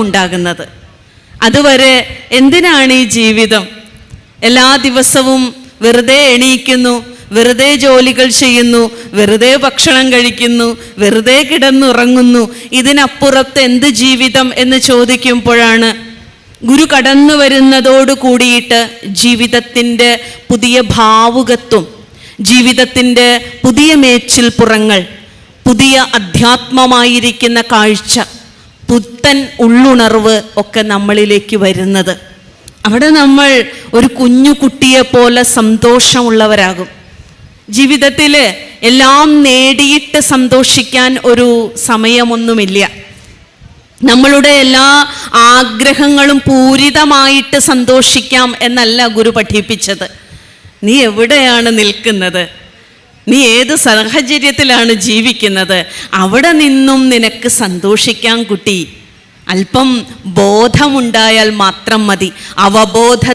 നമുക്കുണ്ടാകുന്നത്. അതുവരെ എന്തിനാണ് ഈ ജീവിതം? എല്ലാ ദിവസവും വെറുതെ എണീക്കുന്നു, വെറുതെ ജോലികൾ ചെയ്യുന്നു, വെറുതെ ഭക്ഷണം കഴിക്കുന്നു, വെറുതെ കിടന്നുറങ്ങുന്നു. ഇതിനപ്പുറത്ത് എന്ത് ജീവിതം എന്ന് ചോദിക്കുമ്പോഴാണ് ഗുരു കടന്നു വരുന്നതോട് കൂടിയിട്ട് ജീവിതത്തിൻ്റെ പുതിയ ഭാവുകത്വം, ജീവിതത്തിൻ്റെ പുതിയ മേച്ചിൽപ്പുറങ്ങൾ, പുതിയ അധ്യാത്മമായിരിക്കുന്ന കാഴ്ച, പുത്തൻ ഉള്ളുണർവ് ഒക്കെ നമ്മളിലേക്ക് വരുന്നത്. അവിടെ നമ്മൾ ഒരു കുഞ്ഞു കുട്ടിയെ പോലെ സന്തോഷമുള്ളവരാകും. ജീവിതത്തിൽ എല്ലാം നേടിയിട്ട് സന്തോഷിക്കാൻ ഒരു സമയമൊന്നുമില്ല. നമ്മളുടെ എല്ലാ ആഗ്രഹങ്ങളും പൂരിതമായിട്ട് സന്തോഷിക്കാം എന്നല്ല ഗുരു പഠിപ്പിച്ചത്. നീ എവിടെയാണ് നിൽക്കുന്നത്, നീ ഏത് സാഹചര്യത്തിലാണ് ജീവിക്കുന്നത്, അവിടെ നിന്നും നിനക്ക് സന്തോഷിക്കാം കുട്ടി. അല്പം ബോധമുണ്ടായാൽ മാത്രം മതി. അവബോധ